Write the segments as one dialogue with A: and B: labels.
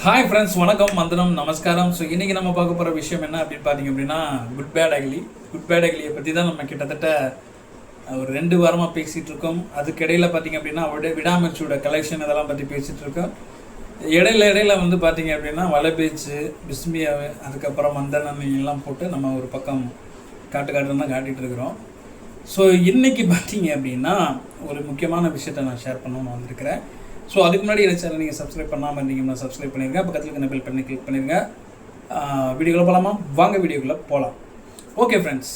A: Hi friends, வணக்கம், வந்தனம், நமஸ்காரம். ஸோ இன்றைக்கி நம்ம பார்க்க போகிற விஷயம் என்ன அப்படின்னு பார்த்தீங்க அப்படின்னா, குட் பேட் அக்லியை பற்றி தான் நம்ம கிட்டத்தட்ட ஒரு 2 வாரமாக பேசிகிட்டு இருக்கோம். அதுக்கிடையில் பார்த்தீங்க அப்படின்னா விடாமுயற்சியோட கலெக்ஷன் இதெல்லாம் பற்றி பேசிகிட்டு இருக்கோம். இடையில வந்து பார்த்தீங்க அப்படின்னா வலைபேச்சு, பிஸ்மியாவு, அதுக்கப்புறம் மந்தனம் எல்லாம் போட்டு நம்ம ஒரு பக்கம் காட்டுன்னு தான் காட்டிகிட்டு இருக்கிறோம். ஸோ இன்றைக்கி பார்த்தீங்க அப்படின்னா ஒரு முக்கியமான விஷயத்தை நான் ஷேர் பண்ணணும்னு வந்திருக்கிறேன். ஸோ அதுக்கு முன்னாடி என்ன சேனல் நீங்கள் சப்ஸ்கிரைப் பண்ணாமல் இருந்தீங்கன்னா சப்ஸ்கிரைப் பண்ணிடுங்க. பக்கத்தில் இருக்க பெல் பண்ணி கிளிக் பண்ணிடுங்க. வீடியோக்குள்ளே போகலாமா? வாங்க வீடியோக்குள்ளே போகலாம். ஓகே ஃப்ரெண்ட்ஸ்,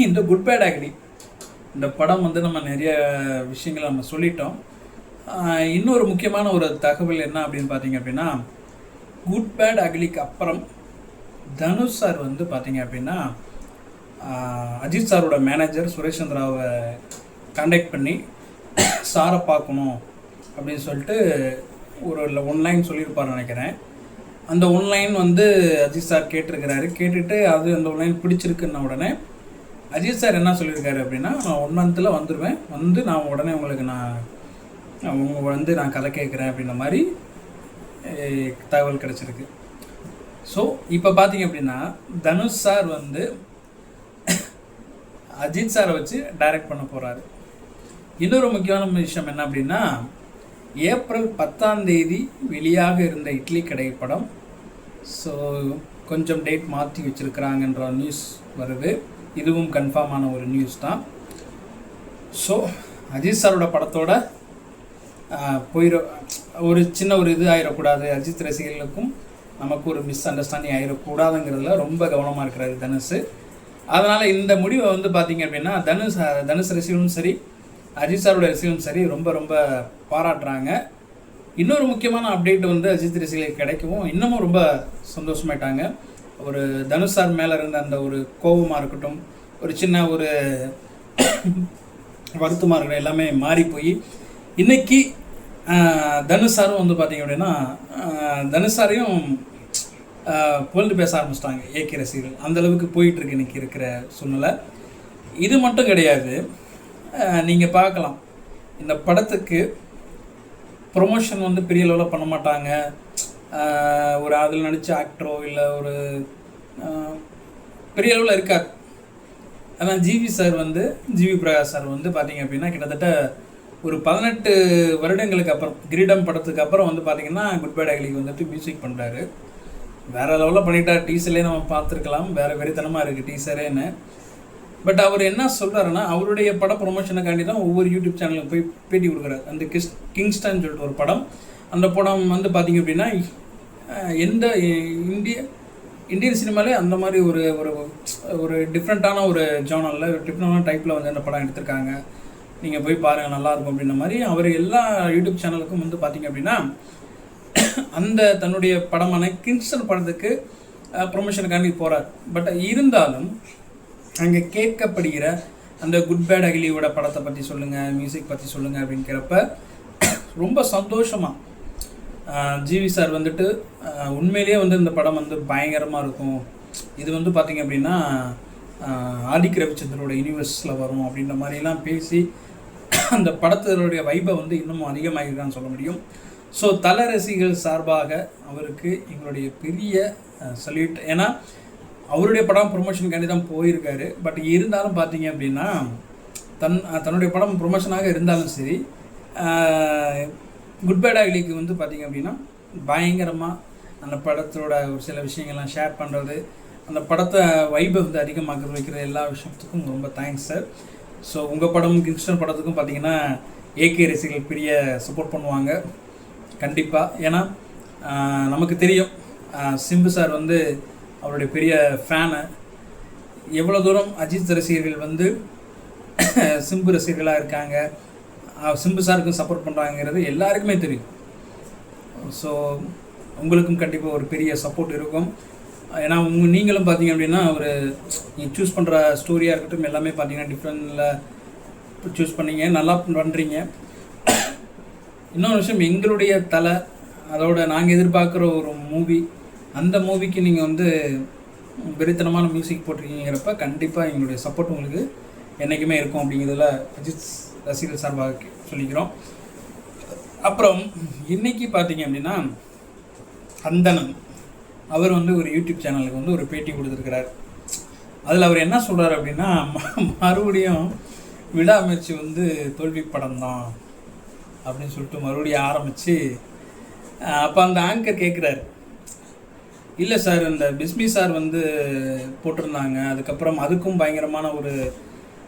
A: இந்த குட் பேட் அக்லி இந்த படம் வந்து நம்ம நிறைய விஷயங்களை நம்ம சொல்லிட்டோம். இன்னொரு முக்கியமான ஒரு தகவல் என்ன அப்படின்னு பார்த்தீங்க அப்படின்னா, குட் பேட் அக்லிக்கு அப்புறம் தனுஷ் சார் வந்து பார்த்தீங்க அப்படின்னா அஜித் சாரோட மேனேஜர் சுரேஷ் சந்திராவை கான்டாக்ட் பண்ணி சாரை பார்க்கணும் அப்படின்னு சொல்லிட்டு ஒரு ஒன்லைன் சொல்லியிருப்பார் நினைக்கிறேன். அந்த ஒன்லைன் வந்து அஜித் சார் கேட்டிருக்கிறாரு. கேட்டுட்டு அந்த ஒன்லைன் பிடிச்சிருக்குன்ன உடனே அஜித் சார் என்ன சொல்லியிருக்காரு அப்படின்னா, நான் 1 மந்தில் வந்துடுவேன், வந்து நான் உடனே உங்களுக்கு நான் கதை கேட்குறேன் அப்படின்ற மாதிரி தகவல் கிடச்சிருக்கு. ஸோ இப்போ பார்த்தீங்க அப்படின்னா தனுஷ் சார் வந்து அஜித் சாரை வச்சு டைரக்ட் பண்ண போகிறாரு. இன்னொரு முக்கியமான விஷயம் என்ன அப்படின்னா, ஏப்ரல் 10ஆம் தேதி வெளியாக இருந்த இட்லி கடை படம் ஸோ கொஞ்சம் டேட் மாற்றி வச்சுருக்கிறாங்கன்ற நியூஸ் வருது. இதுவும் கன்ஃபார்மான ஒரு நியூஸ் தான். ஸோ அஜித் சாரோட படத்தோட ஒரு சின்ன ஒரு இது ஆயிடக்கூடாது, அஜித் ரசிகர்களுக்கும் நமக்கு ஒரு மிஸ் அண்டர்ஸ்டாண்டிங் ஆகிடக்கூடாதுங்கிறதுல ரொம்ப கவனமாக இருக்கிறாரு தனுஷ். அதனால் இந்த முடிவை வந்து பார்த்திங்க அப்படின்னா தனுஷ் ரசிகர்களும் சரி, அஜித் சாரோட ரசிகர்களும் சரி ரொம்ப ரொம்ப பாராட்டுறாங்க. இன்னொரு முக்கியமான அப்டேட் வந்து அஜித் ரசிகர்களுக்கு கிடைக்கவும் இன்னமும் ரொம்ப சந்தோஷமாயிட்டாங்க. ஒரு தனுஷ் சார் மேலே இருந்த அந்த ஒரு கோபமாக இருக்கட்டும், ஒரு சின்ன ஒரு வருத்தமாக இருக்கட்டும், எல்லாமே மாறி போய் இன்றைக்கி தனுஷ் சாரும் வந்து பார்த்திங்க அப்படின்னா தனுஷ் சாரையும் புகழ்ந்து பேச ஆரம்பிச்சிட்டாங்க ஏகே ரசிகர்கள். அந்தளவுக்கு போயிட்டுருக்கு இன்றைக்கி இருக்கிற சூழ்நிலை. இது மட்டும் கிடையாது, நீங்கள் பார்க்கலாம் இந்த படத்துக்கு ப்ரொமோஷன் வந்து பெரிய லெவலில் பண்ண மாட்டாங்க. ஒரு அதில் நடித்த ஆக்டரோ இல்லை ஒரு பெரிய லெவலில் இருக்காது. ஆனால் ஜிவி பிரகாஷ் சார் வந்து பார்த்திங்க அப்படின்னா கிட்டத்தட்ட ஒரு 18 வருடங்களுக்கு அப்புறம் கிரீடம் படத்துக்கு அப்புறம் வந்து பார்த்திங்கன்னா குட் பேட் அக்லிக்கு வந்துட்டு மியூசிக் பண்ணுறாரு. வேறு லெவலில் பண்ணிட்டார். டீசர்லேயே நம்ம பார்த்துருக்கலாம், வேறு வெறித்தனமாக இருக்குது டீசரேன்னு. பட் அவர் என்ன சொல்கிறாருன்னா, அவருடைய பட ப்ரொமோஷனுக்காண்டி தான் ஒவ்வொரு யூடியூப் சேனலுக்கு போய் பேட்டி கொடுக்குறாரு. அந்த கிங்ஸ்டன் சொல்லிட்டு ஒரு படம், அந்த படம் வந்து பார்த்திங்க அப்படின்னா எந்த இந்தியன் சினிமாலே அந்த மாதிரி ஒரு ஒரு டிஃப்ரெண்ட்டான ஒரு ஜானலில் டிஃப்ரெண்டான டைப்பில் வந்து அந்த படம் எடுத்திருக்காங்க, நீங்கள் போய் பாருங்கள் நல்லாயிருக்கும் அப்படின்ற மாதிரி அவர் எல்லா யூடியூப் சேனலுக்கும் வந்து பார்த்திங்க அப்படின்னா அந்த தன்னுடைய படமான கிங்ஸ்டன் படத்துக்கு ப்ரொமோஷனுக்காண்டி போகிறார். பட் இருந்தாலும் அங்கே கேட்கப்படுகிற அந்த குட் பேட் அக்லியோட படத்தை பற்றி சொல்லுங்கள், மியூசிக் பற்றி சொல்லுங்கள் அப்படிங்கிறப்ப ரொம்ப சந்தோஷமாக ஜிவி சார் வந்துட்டு உண்மையிலேயே வந்து இந்த படம் வந்து பயங்கரமாக இருக்கும், இது வந்து பார்த்திங்க அப்படின்னா ஆதிக் ரவிச்சந்திரோட யூனிவர்ஸில் வரும் அப்படின்ற மாதிரிலாம் பேசி அந்த படத்தினுடைய வைபை வந்து இன்னமும் அதிகமாகிருக்கான்னு சொல்ல முடியும். ஸோ தல ரசிகர்கள் சார்பாக அவருக்கு எங்களுடைய பெரிய சல்யூட். ஏன்னா அவருடைய படம் ப்ரொமோஷனுக்காண்டி தான் போயிருக்காரு. பட் இருந்தாலும் பார்த்தீங்க அப்படின்னா தன்னுடைய படம் ப்ரொமோஷனாக இருந்தாலும் சரி, குட் பேட் அக்லிக்கு வந்து பார்த்திங்க அப்படின்னா பயங்கரமாக அந்த படத்தோட ஒரு சில விஷயங்கள்லாம் ஷேர் பண்ணுறது, அந்த படத்தை வைபை வந்து அதிகமாக வைக்கிற எல்லா விஷயத்துக்கும் ரொம்ப தேங்க்ஸ் சார். ஸோ உங்கள் படம் கிங்ஸ்டன் படத்துக்கும் பார்த்திங்கன்னா ஏகே ரசிகர்கள் பெரிய சப்போர்ட் பண்ணுவாங்க கண்டிப்பாக. ஏன்னா நமக்கு தெரியும் சிம்பு சார் வந்து அவருடைய பெரிய ஃபேனு. எவ்வளோ தூரம் அஜித் ரசிகர்கள் வந்து சிம்பு ரசிகர்களாக இருக்காங்க, சிம்பு சாருக்கும் சப்போர்ட் பண்ணுறாங்கிறது எல்லாருக்குமே தெரியும். ஸோ உங்களுக்கும் கண்டிப்பாக ஒரு பெரிய சப்போர்ட் இருக்கும். ஏன்னா நீங்களும் பார்த்தீங்க அப்படின்னா நீங்கள் சூஸ் பண்ணுற ஸ்டோரியாக இருக்கட்டும் எல்லாமே பார்த்தீங்கன்னா டிஃப்ரெண்டில் சூஸ் பண்ணிங்க, நல்லா பண்ணுறீங்க. இன்னொரு விஷயம், எங்களுடைய தலை அதோட நாங்கள் எதிர்பார்க்குற ஒரு மூவி, அந்த மூவிக்கு நீங்கள் வந்து வெறித்தனமான மியூசிக் போட்டிருக்கீங்கிறப்ப கண்டிப்பாக எங்களுடைய சப்போர்ட் உங்களுக்கு என்றைக்குமே இருக்கும் அப்படிங்கிறதுல அஜித் ரசிகர்கள் சார்பாக சொல்லிக்கிறோம். அப்புறம் இன்றைக்கி பார்த்தீங்க அப்படின்னா அந்தணன் அவர் வந்து ஒரு யூடியூப் சேனலுக்கு வந்து ஒரு பேட்டி கொடுத்துருக்கிறார். அதில் அவர் என்ன சொல்கிறார் அப்படின்னா, மறுபடியும் விடாமுயற்சி வந்து தோல்வி படம் தான் அப்படின்னு சொல்லிட்டு மறுபடியும் ஆரம்பித்து, அப்போ அந்த ஆங்கர் கேட்குறாரு, இல்லை சார் இந்த பிஸ்மி சார் வந்து போட்டிருந்தாங்க, அதுக்கப்புறம் அதுக்கும் பயங்கரமான ஒரு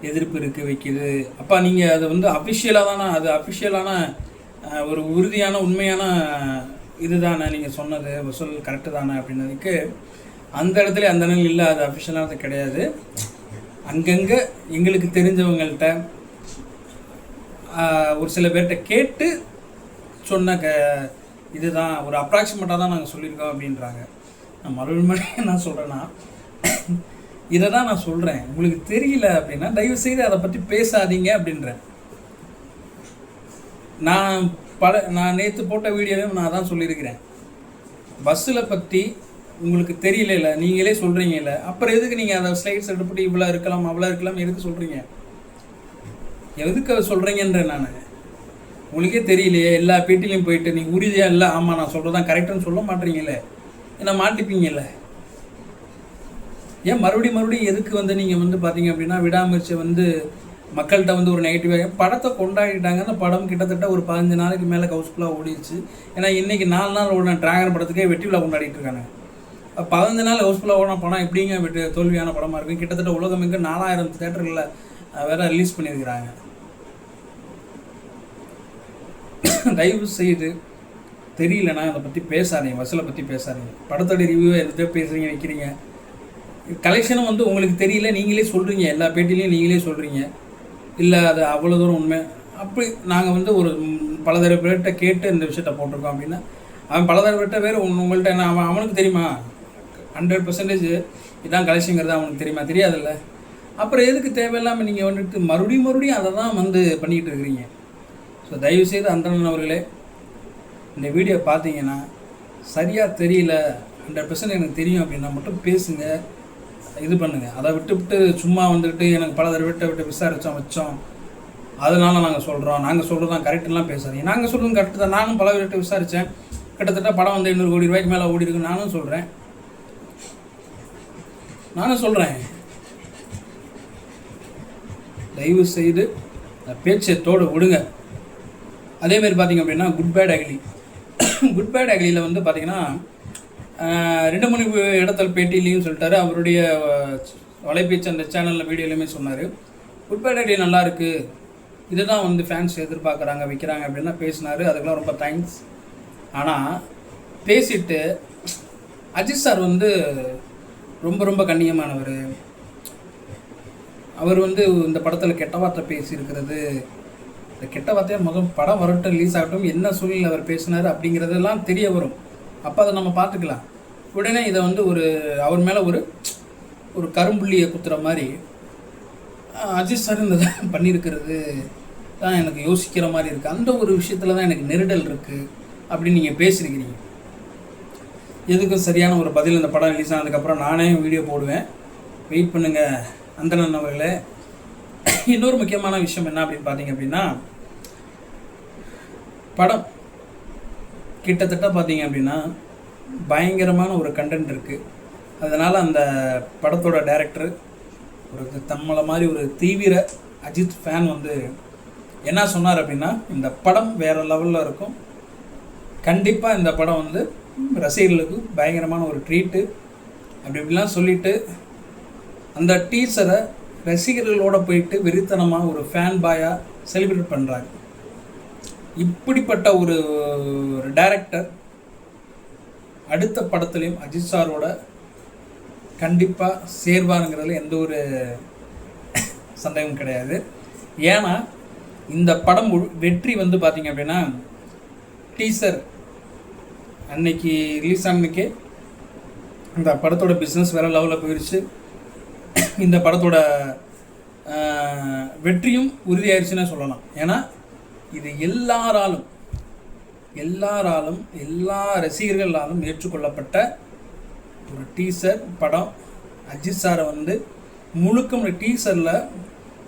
A: எதிர்ப்பு இருக்குது வைக்கிது, அப்பா நீங்கள் அது வந்து அஃபிஷியலாக தானே, அது அஃபிஷியலான ஒரு உறுதியான உண்மையான இது தானே நீங்கள் சொன்னது, வசூல் கரெக்டு தானே அப்படின்னதுக்கு அந்த இடத்துல அந்த நாள் இல்லை, அது அஃபிஷியலானது கிடையாது, அங்கங்கே எங்களுக்கு தெரிஞ்சவங்கள்ட்ட ஒரு சில பேர்கிட்ட கேட்டு சொன்ன இதுதான், ஒரு அப்ராக்சிமேட்டாக தான் நாங்கள் சொல்லியிருக்கோம் அப்படின்றாங்க. நான் மறுபடியும் என்ன சொல்கிறேன்னா, இதை தான் நான் சொல்கிறேன், உங்களுக்கு தெரியல அப்படின்னா தயவுசெய்து அதை பற்றி பேசாதீங்க அப்படின்றேன். நான் நேற்று போட்ட வீடியோலையும் நான் தான் சொல்லியிருக்கிறேன், பஸ்ஸில் பற்றி உங்களுக்கு தெரியல, நீங்களே சொல்கிறீங்கல்ல, அப்புறம் எதுக்கு நீங்கள் அதை ஸ்லைட்ஸ் எடுத்துட்டு இவ்வளோ இருக்கலாம் அவ்வளோ இருக்கலாம் எதுக்கு சொல்கிறீங்க, எதுக்கு அதை சொல்கிறீங்கன்ற நான் உங்களுக்கே தெரியலையே, எல்லா பேட்டிலையும் போயிட்டு நீங்கள் உறுதியாக இல்லை, ஆமாம் நான் சொல்கிறதான் கரெக்டுன்னு சொல்ல மாட்டீங்களே, என்ன மாட்டிப்பீங்கல்ல, ஏன் மறுபடியும் எதுக்கு வந்து நீங்கள் வந்து பார்த்தீங்க அப்படின்னா விடாமுயற்சி வந்து மக்கள்கிட்ட வந்து ஒரு நெகட்டிவாக படத்தை கொண்டாடிட்டாங்க. அந்த படம் கிட்டத்தட்ட ஒரு 15 நாளைக்கு மேலே ஹவுஸ்ஃபுல்லாக ஓடிடுச்சு. ஏன்னா இன்றைக்கி 4 நாள் ஓடின டிராகன் படத்துக்கே வெற்றி விழா கொண்டாடிட்டு இருக்காங்க. 15 நாள் ஹவுஸ்ஃபுல்லாக ஓடின படம் எப்படிங்க தோல்வியான படமாக இருக்கும்? கிட்டத்தட்ட உலகம் எங்கே 4000 தேட்டர்களில் வேறு ரிலீஸ் பண்ணியிருக்கிறாங்க. தயவு செய்து தெரியலனா அதை பற்றி பேசாதீங்க, வசூலை பற்றி பேசாதீங்க, படத்தோட ரிவ்யூவை எதுக்கோ பேசுகிறீங்க வைக்கிறீங்க. கலெக்ஷனும் வந்து உங்களுக்கு தெரியல, நீங்களே சொல்கிறீங்க, எல்லா பேட்டிலையும் நீங்களே சொல்கிறீங்க, இல்லை அது அவ்வளோ தூரம் உண்மை. அப்படி நாங்கள் வந்து ஒரு பலதர பேர்கிட்ட கேட்டு இந்த விஷயத்த போட்டிருக்கோம் அப்படின்னா, அவன் பலதர பேர்கிட்ட வேறு உங்கள்கிட்ட என்ன அவனுக்கு தெரியுமா 100% இதான் கலெக்ஷனுங்கிறது அவனுக்கு தெரியுமா? தெரியாதுல்ல. அப்புறம் எதுக்கு தேவையில்லாமல் நீங்கள் வந்துட்டு மறுபடியும் அதை தான் வந்து பண்ணிக்கிட்டு இருக்கிறீங்க. ஸோ தயவுசெய்து அந்தணன் அவர்களே, இந்த வீடியோ பார்த்தீங்கன்னா சரியாக தெரியல 100% எனக்கு தெரியும் அப்படின்னா மட்டும் பேசுங்க, இது பண்ணுங்கள். அதை விட்டு சும்மா வந்துட்டு எனக்கு பல தடவை விட்டு விசாரித்தோம் வச்சோம் அதனால் நாங்கள் சொல்கிறோம், நாங்கள் சொல்கிறது தான் கரெக்டுலாம் பேசாதீங்க. நாங்கள் சொல்கிறது கரெக்டு தான், நானும் பல விட்டு விசாரித்தேன், கிட்டத்தட்ட படம் வந்து 800 கோடி ரூபாய்க்கு மேலே ஓடி இருக்குன்னு நானும் சொல்கிறேன். தயவு செய்து பேச்சத்தோடு விடுங்க. அதேமாரி பார்த்திங்க அப்படின்னா குட் பேட் அக்லியில் வந்து பார்த்திங்கன்னா 2 மணி இடத்துல பேட்டிலையும் சொல்லிட்டாரு, அவருடைய வலைபேச்சு அந்த சேனலில் வீடியோலையுமே சொன்னார், குட் பேட் அக்லி நல்லாயிருக்கு, இதுதான் வந்து ஃபேன்ஸ் எதிர்பார்க்குறாங்க வைக்கிறாங்க அப்படின்னா பேசினார். அதுக்கெலாம் ரொம்ப தேங்க்ஸ். ஆனால் பேசிட்டு அஜித் சார் வந்து ரொம்ப கண்ணியமானவர், அவர் வந்து இந்த படத்தில் கெட்ட வார்த்தை பேசியிருக்கிறது, இந்த கெட்ட வார்த்தையாக படம் வரட்டும் ரிலீஸ் ஆகட்டும் என்ன சூழ்நிலை அவர் பேசினார் அப்படிங்கிறதெல்லாம் தெரிய வரும், அப்போ அதை நம்ம பார்த்துக்கலாம். உடனே இதை வந்து அவர் மேலே ஒரு கரும்புள்ளியை குத்துற மாதிரி அஜித் சார் இந்த பண்ணியிருக்கிறது தான் எனக்கு யோசிக்கிற மாதிரி இருக்குது, அந்த ஒரு விஷயத்தில் தான் எனக்கு நெருடல் இருக்குது அப்படின்னு நீங்கள் பேசியிருக்கிறீங்க. எதுக்கும் சரியான ஒரு பதில் இந்த படம் ரிலீஸ் ஆனதுக்கப்புறம் நானே வீடியோ போடுவேன், வெயிட் பண்ணுங்கள் அந்தணன் அவர்களே. இன்னொரு முக்கியமான விஷயம் என்ன அப்படின்னு பார்த்தீங்க அப்படின்னா, படம் கிட்டத்தட்ட பார்த்தீங்க அப்படின்னா பயங்கரமான ஒரு கண்டென்ட் இருக்குது. அதனால் அந்த படத்தோட டைரக்டர் நம்மளை மாதிரி ஒரு தீவிர அஜித் ஃபேன் வந்து என்ன சொன்னார் அப்படின்னா, இந்த படம் வேறு லெவலில் இருக்கும், கண்டிப்பாக இந்த படம் வந்து ரசிகர்களுக்கு பயங்கரமான ஒரு ட்ரீட்டு இப்படிலாம் சொல்லிவிட்டு அந்த டீசரை ரசிகர்களோடு போயிட்டு வெறித்தனமாக ஒரு ஃபேன் பாயாக செலிப்ரேட் பண்ணுறாங்க. இப்படிப்பட்ட ஒரு டைரக்டர் அடுத்த படத்துலேயும் அஜித் சாரோட கண்டிப்பாக சேர்வாருங்கிறதுல எந்த ஒரு சந்தேகமும் கிடையாது. ஏன்னா இந்த படம் வெற்றி வந்து பார்த்திங்க அப்படின்னா டீசர் அன்னைக்கு ரிலீஸ் ஆனதுக்கே இந்த படத்தோட பிஸ்னஸ் வேறு லெவலில் போயிடுச்சு. இந்த படத்தோட வெற்றியும் உறுதியாயிருச்சுன்னு சொல்லலாம். ஏன்னா இது எல்லாராலும் எல்லா ரசிகர்களாலும் ஏற்றுக்கொள்ளப்பட்ட ஒரு டீசர் படம். அஜித் சாரை வந்து டீசரில்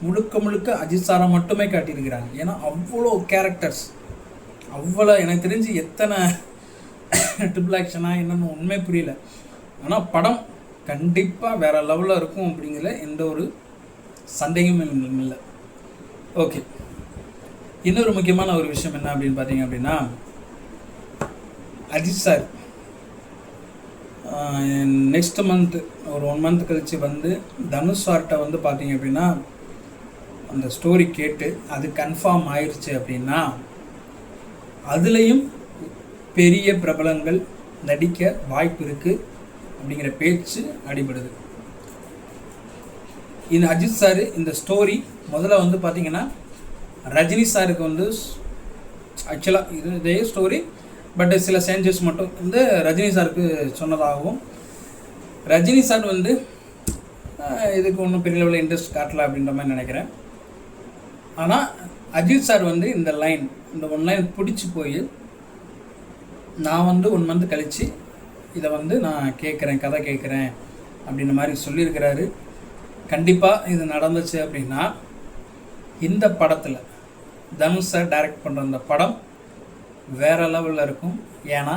A: முழுக்க அஜித் சாரை மட்டுமே காட்டியிருக்கிறாங்க. ஏன்னா அவ்வளோ கேரக்டர்ஸ், அவ்வளோ எனக்கு தெரிஞ்சு எத்தனை ட்ரிபிள் ஆக்ஷனாக என்னென்னு உண்மை புரியல. ஆனால் படம் கண்டிப்பாக வேறு லெவலில் இருக்கும் அப்படிங்கிற எந்த ஒரு சந்தேகமும் இல்லை. ஓகே, இன்னொரு முக்கியமான ஒரு விஷயம் என்ன அப்படின்னு பார்த்தீங்க அப்படின்னா, அஜித் சார் நெக்ஸ்ட் மந்த் ஒரு 1 மந்த் கழித்து வந்து தனுஷ் சார்கிட்ட வந்து பார்த்தீங்க அப்படின்னா அந்த ஸ்டோரி கேட்டு அது கன்ஃபார்ம் ஆயிடுச்சு அப்படின்னா அதுலேயும் பெரிய பிரபலங்கள் நடிக்க வாய்ப்பு இருக்குது அப்படிங்கிற பேச்சு அடிபடுது. இந்த அஜித் சார் இந்த ஸ்டோரி முதல்ல வந்து பார்த்திங்கன்னா ரஜினி சாருக்கு வந்து ஆக்சுவலாக இதே ஸ்டோரி பட் சில சேஞ்சஸ் மட்டும் வந்து ரஜினி சாருக்கு சொன்னதாகவும், ரஜினி சார் வந்து இதுக்கு ஒன்றும் பெரிய லெவலில் இன்ட்ரெஸ்ட் காட்டல அப்படின்ற மாதிரி நினைக்கிறேன். ஆனால் அஜித் சார் வந்து இந்த 1 லைன் பிடிச்சி போய் நான் வந்து 1 மந்த் கழித்து இதை வந்து நான் கேட்குறேன், கதை கேட்குறேன் அப்படின்ற மாதிரி சொல்லியிருக்கிறாரு. கண்டிப்பாக இது நடந்துச்சு அப்படின்னா இந்த படத்தில் தனுஷ் சார் டைரக்ட் பண்ணுற அந்த படம் வேறு லெவலில் இருக்கும். ஏன்னா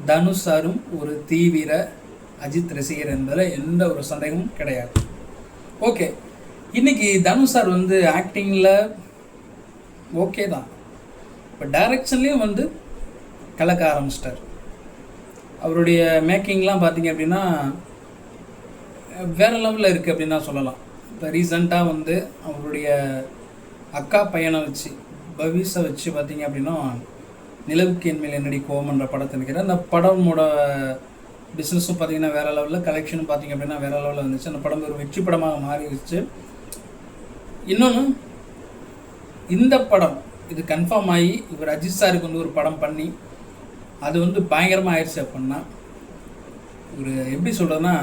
A: தனுஷ் சாரும் ஒரு தீவிர அஜித் ரசிகர் என்பதில் எந்த ஒரு சந்தேகமும் கிடையாது. ஓகே, இன்றைக்கி தனுஷ் சார் வந்து ஆக்டிங்கில் ஓகே தான், இப்போ டைரக்ஷன்லேயும் வந்து கலக்க ஆரம்பிச்சிட்டார். அவருடைய மேக்கிங்லாம் பார்த்திங்க அப்படின்னா வேறு லெவலில் இருக்குது அப்படின்னு தான் சொல்லலாம். இப்போ ரீசண்டாக வந்து அவருடைய அக்கா பையனை வச்சு பவிஸை வச்சு பார்த்திங்க அப்படின்னா நிலவுக்கு என்மேல் என்னடி கோவம்ன்ற படத்தை நிற்கிற அந்த படமோட பிஸ்னஸும் பார்த்திங்கன்னா வேறு லெவலில், கலெக்ஷனும் பார்த்திங்க அப்படின்னா வேறு லெவலில் வந்துச்சு. அந்த படம் ஒரு வெற்றி படமாக மாறிடுச்சு. இன்னொன்று இந்த படம் இது கன்ஃபார்ம் ஆகி இவர் அஜித் சாருக்கு வந்து ஒரு படம் பண்ணி அது வந்து பயங்கரமாக ஆயிடுச்சு அப்படின்னா ஒரு எப்படி சொல்கிறதுனா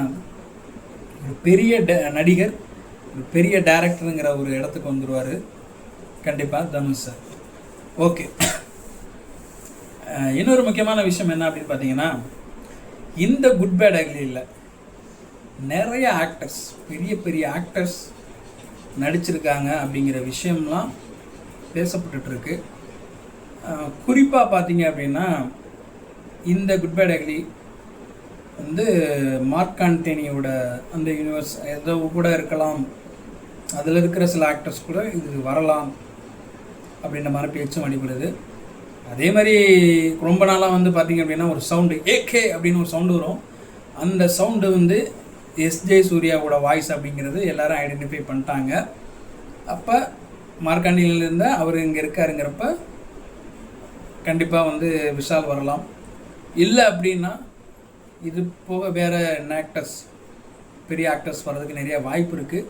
A: ஒரு பெரிய நடிகர், ஒரு பெரிய டைரக்டருங்கிற ஒரு இடத்துக்கு வந்துடுவார் கண்டிப்பாக தனுஷ் சார். ஓகே, இன்னொரு முக்கியமான விஷயம் என்ன அப்படின்னு பார்த்தீங்கன்னா, இந்த குட் பேட் அக்லியில் நிறைய ஆக்டர்ஸ், பெரிய பெரிய ஆக்டர்ஸ் நடிச்சிருக்காங்க அப்படிங்கிற விஷயம்லாம் பேசப்பட்டுருக்கு. குறிப்பாக பார்த்தீங்க அப்படின்னா இந்த குட் பேட் அக்லி வந்து மார்க் ஆண்டனியோட அந்த யூனிவர்ஸ் ஏதோ கூட இருக்கலாம், அதில் இருக்கிற சில ஆக்டர்ஸ் கூட இது வரலாம் அப்படின்ற மாதிரி பேச்சும் அடிபடுது. அதே மாதிரி ரொம்ப நாளாக வந்து பார்த்திங்க அப்படின்னா ஒரு சவுண்டு ஏகே அப்படின்னு ஒரு சவுண்டு வரும். அந்த சவுண்டு வந்து எஸ்ஜே சூர்யாவோட வாய்ஸ் அப்படிங்கிறது எல்லோரும் ஐடென்டிஃபை பண்ணிட்டாங்க. அப்போ மார்க்காண்டியிலேருந்து அவர் இங்கே இருக்காருங்கிறப்ப கண்டிப்பாக வந்து விஷால் வரலாம். இல்லை அப்படின்னா இது போக வேறு ஆக்டர்ஸ், பெரிய ஆக்டர்ஸ் வர்றதுக்கு நிறைய வாய்ப்பு இருக்குது.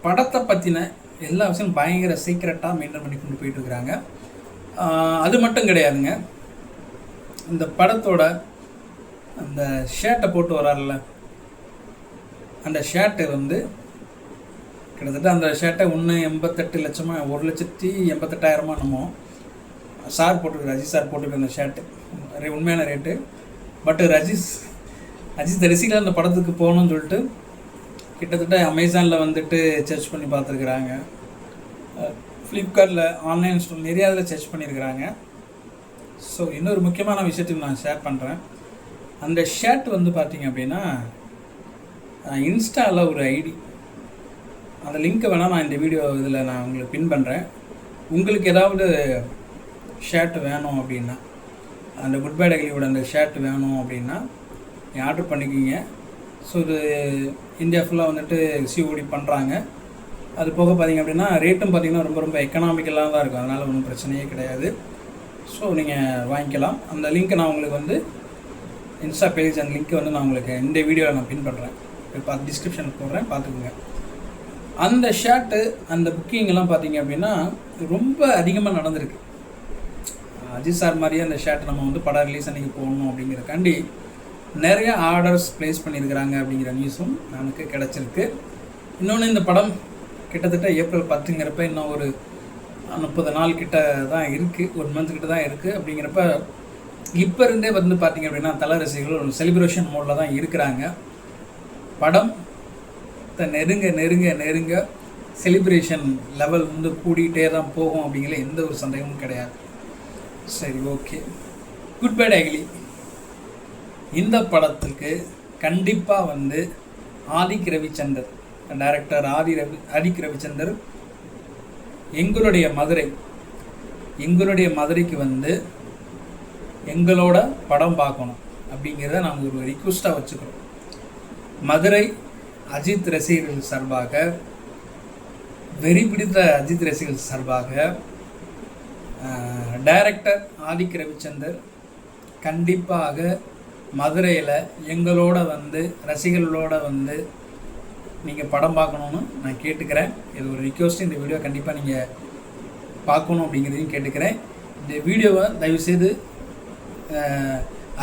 A: படத்தை பற்றின எல்லா விஷயம் பயங்கர சீக்ரெட்டாக மெயின்டைன் பண்ணி கொண்டு போயிட்டுருக்குறாங்க. அது மட்டும் கிடையாதுங்க, இந்த படத்தோட அந்த ஷர்ட்டை போட்டு வரார்ல, அந்த ஷர்ட்டு வந்து கிட்டத்தட்ட அந்த ஷர்ட்டை 88 லட்சமா 1,88,000 என்னமோ சார் போட்டுருக்கு, அஜித் சார் போட்டுருக்கு அந்த ஷர்ட்டு உண்மையான ரேட்டு. பட்டு அஜித் ரசிகர் அந்த படத்துக்கு போகணும்னு சொல்லிட்டு கிட்டத்தட்ட அமேசானில் வந்துட்டு சர்ச் பண்ணி பார்த்துருக்குறாங்க, ஃப்ளிப்கார்ட்டில் ஆன்லைன் ஸ்டோர் நிறையா இதில் சர்ச் பண்ணியிருக்கிறாங்க. ஸோ இன்னொரு முக்கியமான விஷயத்துக்கு நான் ஷேர் பண்ணுறேன். அந்த ஷர்ட் வந்து பார்த்திங்க அப்படின்னா இன்ஸ்டாவில் ஒரு ஐடி, அந்த லிங்க்கை வேணால் நான் இந்த வீடியோ இதில் நான் உங்களுக்கு பின் பண்ணுறேன். உங்களுக்கு ஏதாவது ஷர்ட் வேணும் அப்படின்னா, அந்த குட் பேட் அக்லியோட அந்த ஷர்ட் வேணும் அப்படின்னா நீங்கள் ஆர்டர் பண்ணிக்கிங்க. ஸோ இது இந்தியா ஃபுல்லாக வந்துட்டு சிஓடி பண்ணுறாங்க. அது போக பார்த்திங்க அப்படின்னா ரேட்டும் பார்த்திங்கன்னா ரொம்ப ரொம்ப எக்கனாமிக்கலாக தான் இருக்கும், அதனால் ஒன்றும் பிரச்சனையே கிடையாது. ஸோ நீங்கள் வாங்கிக்கலாம். அந்த லிங்க்கை நான் உங்களுக்கு வந்து இன்ஸ்டா பேஜ் அந்த லிங்க்கை வந்து நான் உங்களுக்கு இந்த வீடியோவில் நான் பின் பண்ணுறேன், இப்போ டிஸ்கிரிப்ஷனில் போடுறேன், பார்த்துக்குங்க. அந்த ஷர்ட்டு அந்த புக்கிங்கெல்லாம் பார்த்திங்க அப்படின்னா ரொம்ப அதிகமாக நடந்திருக்கு. அஜித் சார் மாதிரியே அந்த ஷர்ட் நம்ம வந்து படம் ரிலீஸ் அன்றைக்கி போடணும் அப்படிங்கிறக்காண்டி நிறைய ஆர்டர்ஸ் ப்ளேஸ் பண்ணியிருக்கிறாங்க அப்படிங்கிற நியூஸும் நமக்கு கிடச்சிருக்கு. இன்னொன்று இந்த படம் கிட்டத்தட்ட ஏப்ரல் 10ங்கிறப்ப இன்னும் ஒரு 30 நாள் கிட்ட தான் இருக்குது, 1 மந்த் கிட்ட தான் இருக்குது. அப்படிங்கிறப்ப இப்போ இருந்தே வந்து பார்த்திங்க அப்படின்னா தல ரசிகர்கள் ஒரு செலிப்ரேஷன் மோடில் தான் இருக்கிறாங்க. படம் நெருங்க நெருங்க நெருங்க செலிப்ரேஷன் லெவல் வந்து கூடிகிட்டே தான் போகும் அப்படிங்கிற எந்த ஒரு சந்தேகமும் கிடையாது. சரி, ஓகே. குட் பேட் அக்லி இந்த படத்துக்கு கண்டிப்பாக வந்து ஆதிக் ரவிச்சந்தர், டைரக்டர் ஆதிக் ரவிச்சந்தர் எங்களுடைய மதுரைக்கு வந்து எங்களோட படம் பார்க்கணும் அப்படிங்கிறத நாங்கள் ஒரு ரிக்வெஸ்ட்டாக வச்சுக்கிறோம். மதுரை அஜித் ரசிகர்கள் சார்பாக, வெறி பிடித்த அஜித் ரசிகர்கள் சார்பாக டைரக்டர் ஆதிக் ரவிச்சந்தர் கண்டிப்பாக மதுரையில் எங்களோட வந்து ரசிகர்களோட வந்து நீங்கள் படம் பார்க்கணுன்னு நான் கேட்டுக்கிறேன். இது ஒரு ரிக்வெஸ்ட். இந்த வீடியோ கண்டிப்பாக நீங்கள் பார்க்கணும் அப்படிங்கிறதையும் கேட்டுக்கிறேன். இந்த வீடியோவை தயவுசெய்து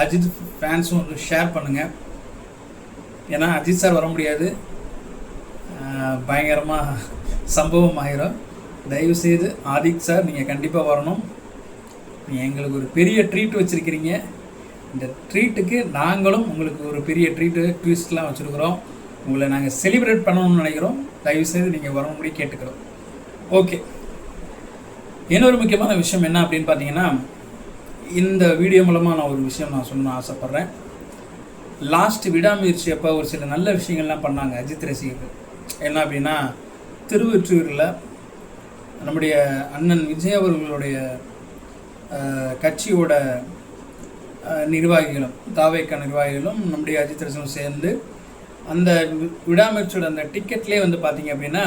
A: அஜித் ஃபேன்ஸும் வந்து ஷேர் பண்ணுங்கள். ஏன்னா அஜித் சார் வர முடியாது, பயங்கரமாக சம்பவம் ஆகிரும். தயவுசெய்து ஆதிக் சார் நீங்கள் கண்டிப்பாக வரணும். நீங்கள் எங்களுக்கு ஒரு பெரிய ட்ரீட் வச்சுருக்கிறீங்க. இந்த ட்ரீட்டுக்கு நாங்களும் உங்களுக்கு ஒரு பெரிய ட்விஸ்ட்லாம் வச்சுருக்குறோம். உங்களை நாங்கள் செலிப்ரேட் பண்ணணும்னு நினைக்கிறோம். தயவுசெய்து நீங்கள் வரணும்படி கேட்டுக்கிறோம். ஓகே, இன்னொரு முக்கியமான விஷயம் என்ன அப்படின்னு பார்த்தீங்கன்னா, இந்த வீடியோ மூலமாக நான் ஒரு விஷயம் நான் சொல்லணும்னு ஆசைப்பட்றேன். லாஸ்ட் விடாமுயற்சி அப்போ ஒரு சில நல்ல விஷயங்கள்லாம் பண்ணாங்க அஜித் ரசிகர்கள். என்ன அப்படின்னா, திருவொற்றியூரில் நம்முடைய அண்ணன் விஜய் அவர்களுடைய கட்சியோட நிர்வாகிகளும், தாவேக்கா நிர்வாகிகளும் நம்முடைய அஜித் ரசிகர்களும் சேர்ந்து அந்த விடாமுயற்சியோட அந்த டிக்கெட்லேயே வந்து பார்த்திங்க அப்படின்னா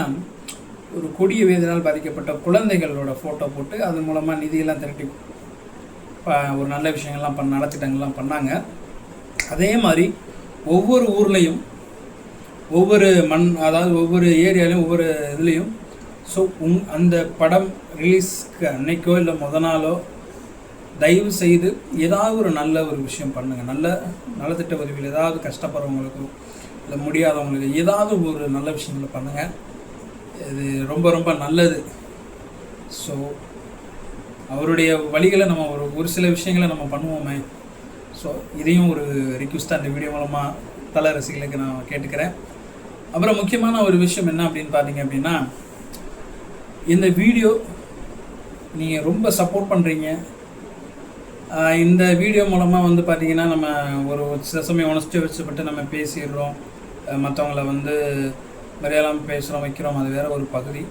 A: ஒரு கொடிய வேதனால் பாதிக்கப்பட்ட குழந்தைகளோட ஃபோட்டோ போட்டு அதன் மூலமாக நிதியெல்லாம் திரட்டி ஒரு நல்ல விஷயங்கள்லாம் நலத்திட்டங்கள்லாம் பண்ணாங்க. அதே மாதிரி ஒவ்வொரு ஊர்லேயும் ஒவ்வொரு ஒவ்வொரு ஏரியாலையும் ஒவ்வொரு இதுலேயும் அந்த படம் ரிலீஸ்க்கு அன்னைக்கோ இல்லை நாளோ தயவு செய்து ஏதாவது ஒரு நல்ல ஒரு விஷயம் பண்ணுங்கள். நல்ல நலத்திட்ட உதவிகள், ஏதாவது கஷ்டப்படுறவங்களுக்கோ இல்லை முடியாதவங்களுக்கு ஏதாவது ஒரு நல்ல விஷயங்களை பண்ணுங்கள். இது ரொம்ப ரொம்ப நல்லது. ஸோ அவருடைய வழிகளை நம்ம ஒரு சில விஷயங்களை நம்ம பண்ணுவோமே. ஸோ இதையும் ஒரு ரிக்வெஸ்ட்டாக இந்த வீடியோ மூலமாக தல ரசிகளுக்கு நான் கேட்டுக்கிறேன். அப்புறம் முக்கியமான ஒரு விஷயம் என்ன அப்படின்னு பார்த்தீங்க அப்படின்னா, இந்த வீடியோ நீங்கள் ரொம்ப சப்போர்ட் பண்ணுறீங்க. இந்த வீடியோ மூலமாக வந்து பார்த்திங்கன்னா நம்ம ஒரு சில சமயம் உணர்ச்சி வச்சுப்பட்டு நம்ம பேசிடுறோம், மற்றவங்கள வந்து மரியாதையாமல் பேசுகிறோம், வைக்கிறோம், அது வேறு ஒரு பகுதி.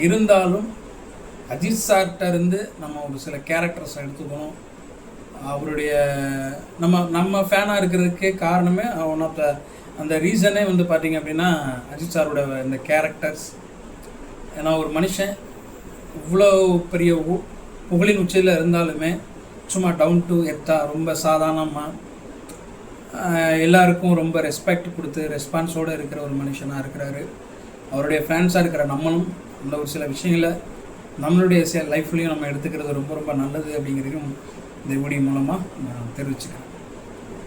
A: இருந்தாலும் அஜித் சார்கிட்ட இருந்து நம்ம ஒரு சில கேரக்டர்ஸ் எடுத்துக்கணும். அவருடைய நம்ம ஃபேனாக இருக்கிறதுக்கே காரணமே ஒன் ஆஃப் த அந்த ரீசனே வந்து பார்த்திங்க அப்படின்னா அஜித் சாரோட இந்த கேரக்டர்ஸ். ஏன்னா ஒரு மனுஷன் இவ்வளோ பெரிய புகழின் உச்சியில் இருந்தாலுமே சும்மா டவுன் டு எர்த்தாக ரொம்ப சாதாரணமாக எல்லாருக்கும் ரொம்ப ரெஸ்பெக்ட் கொடுத்து ரெஸ்பான்ஸோடு இருக்கிற ஒரு மனுஷனாக இருக்கிறாரு. அவருடைய ஃபேன்ஸாக இருக்கிற நம்மளும் அந்த ஒரு சில விஷயங்களை நம்மளுடைய லைஃப்லேயும் நம்ம எடுத்துக்கிறது ரொம்ப ரொம்ப நல்லது அப்படிங்கிறதையும் இந்த வீடியோ மூலமாக நான் தெரிவிச்சுக்கிறேன்.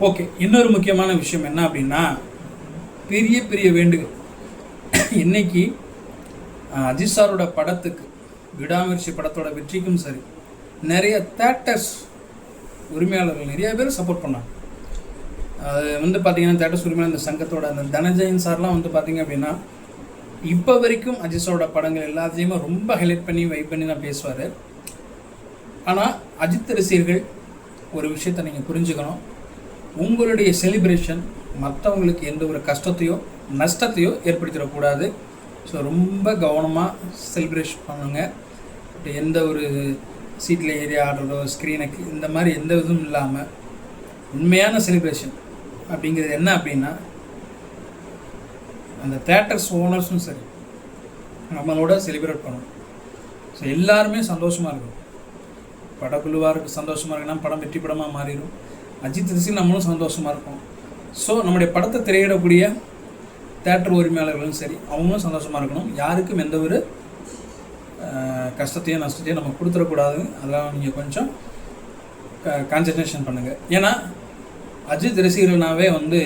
A: ஓகே, இன்னொரு முக்கியமான விஷயம் என்ன அப்படின்னா, பெரிய பெரிய வேண்டுகோள். இன்றைக்கி அஜித் சாரோட படத்துக்கு, விடாமுயற்சி படத்தோட வெற்றிக்கும் சரி, நிறைய தேட்டர்ஸ் உரிமையாளர்கள் நிறைய பேர் சப்போர்ட் பண்ணாங்க. அது வந்து பார்த்திங்கன்னா தேட்டர்ஸ் உரிமையாளர் இந்த சங்கத்தோட அந்த தனஜயன் சார்லாம் வந்து பார்த்திங்க அப்படின்னா இப்போ வரைக்கும் அஜித் சாரோட படங்கள் எல்லாத்தையுமே ரொம்ப ஹைலைட் பண்ணி வைப் பண்ணி தான் பேசுவார். ஆனால் அஜித் ரசிகர்கள் ஒரு விஷயத்தை நீங்கள் புரிஞ்சுக்கணும். உங்களுடைய செலிப்ரேஷன் மற்றவங்களுக்கு எந்த ஒரு கஷ்டத்தையோ நஷ்டத்தையோ ஏற்படுத்திடக்கூடாது. ஸோ ரொம்ப கவனமாக செலிப்ரேஷன் பண்ணுங்கள். எந்த ஒரு சீட்டில் ஏறி ஆடுறதோ ஸ்க்ரீனுக்கு இந்த மாதிரி எந்த இதுவும் இல்லாமல் உண்மையான செலிப்ரேஷன் அப்படிங்கிறது என்ன அப்படின்னா, அந்த தேட்டர்ஸ் ஓனர்ஸும் சரி நம்மளோட செலிப்ரேட் பண்ணணும். ஸோ எல்லாருமே சந்தோஷமாக இருக்கும். படக்குழுவாருக்கு சந்தோஷமாக இருக்குன்னா படம் வெற்றி படமாக மாறிடும். அஜித் ரசிகர்கள் நம்மளும் சந்தோஷமாக இருக்கும். ஸோ நம்முடைய படத்தை திரையிடக்கூடிய தேட்டர் உரிமையாளர்களும் சரி அவங்களும் சந்தோஷமாக இருக்கணும். யாருக்கும் எந்த ஒரு கஷ்டத்தையும் நஷ்டத்தையும் நம்ம கொடுத்துடக்கூடாது. அதெல்லாம் நீங்கள் கொஞ்சம் கான்சன்ட்ரேஷன் பண்ணுங்கள். ஏன்னா அஜித் ரசிகர்கள்னாவே வந்து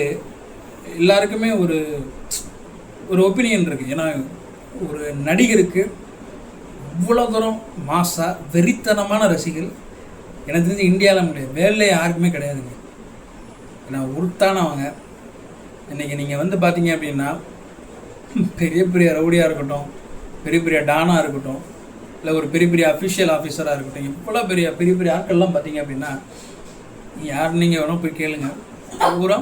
A: எல்லாருக்குமே ஒரு ஒப்பீனியன் இருக்குது. ஏன்னா ஒரு நடிகருக்கு இவ்வளோ தூரம் மாசாக வெறித்தனமான ரசிகர்கள் எனக்கு தெரிஞ்சு இந்தியாவில் முடியாது, வேலை யாருக்குமே கிடையாதுங்க. ஏன்னா உருத்தானவங்க. இன்றைக்கி நீங்கள் வந்து பார்த்தீங்க அப்படின்னா பெரிய பெரிய ரவுடியாக இருக்கட்டும், பெரிய பெரிய டானாக இருக்கட்டும், இல்லை ஒரு பெரிய பெரிய அஃபிஷியல் ஆஃபீஸராக இருக்கட்டும், இவ்வளோ பெரிய பெரிய பெரிய ஆட்கள்லாம் பார்த்தீங்க அப்படின்னா யார் நீங்கள் வேணும் போய் கேளுங்க. பூரா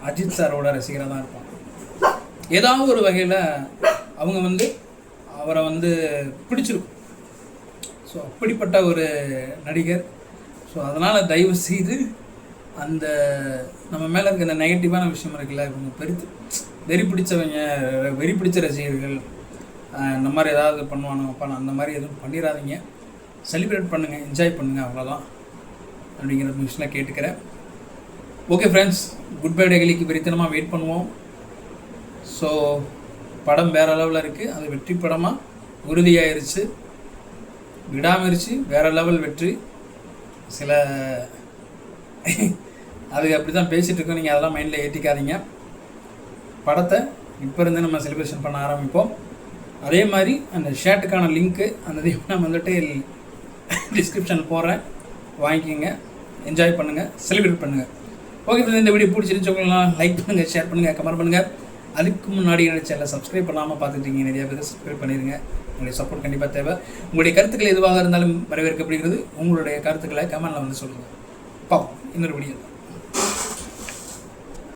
A: அஜித் சாரோட ரசிகராக தான் இருப்பாங்க. ஏதாவது ஒரு வகையில் அவங்க வந்து அவரை வந்து பிடிச்சிருக்கும். ஸோ அப்படிப்பட்ட ஒரு நடிகர். ஸோ அதனால் தயவு செய்து அந்த நம்ம மேலே இருக்க அந்த நெகட்டிவான விஷயம் இருக்குல்ல, இவங்க வெறி பிடிச்ச ரசிகர்கள் இந்த மாதிரி ஏதாவது பண்ணுவானுங்கப்பா, அந்த மாதிரி எதுவும் பண்ணிடாதீங்க. செலிப்ரேட் பண்ணுங்கள், என்ஜாய் பண்ணுங்கள், அவ்வளோதான் அப்படிங்கிற விஷயம் கேட்டுக்கிறேன். ஓகே ஃப்ரெண்ட்ஸ், குட் பை டெகிலிக்கு விரித்தனமாக வெயிட் பண்ணுவோம். ஸோ படம் வேறு லெவலில் இருக்குது. அது வெற்றி படமாக உறுதியாயிருச்சு. விடாமுயற்சி வேறு லெவல் வெற்றி. சில அது அப்படி தான் பேசிகிட்டு இருக்கோம், நீங்கள் அதெல்லாம் மைண்டில் ஏற்றிக்காதீங்க. படத்தை இப்போ இருந்து நம்ம செலிப்ரேஷன் பண்ண ஆரம்பிப்போம். அதே மாதிரி அந்த ஷர்ட்டுக்கான லிங்க்கு அந்த இதையும் நான் வந்துட்டு டிஸ்கிரிப்ஷன் போடுறேன், வாங்கிக்கோங்க, என்ஜாய் பண்ணுங்கள், செலிப்ரேட் பண்ணுங்கள். ஓகே ஃப்ரெண்ட்ஸ், இந்த வீடியோ பிடிச்சிருந்துச்சவங்களாம் லைக் பண்ணுங்கள், ஷேர் பண்ணுங்கள், கமெண்ட் பண்ணுங்கள். அதுக்கு முன்னாடி என்னோட சேனலை சப்ஸ்கிரைப் பண்ணாமல் பார்த்துட்டீங்க, நிறையா பேர் சப்ஸ்கிரைப் பண்ணிடுங்க. உங்களுடைய சப்போர்ட் கண்டிப்பாக தேவை. உங்களுடைய கருத்துக்கள் எதுவாக இருந்தாலும் வரவேற்கப்படுகிறது. உங்களுடைய கருத்துக்களை கமெண்டில் வந்து சொல்லுங்கள். பார்ப்போம் இன்னொரு வீடியோ.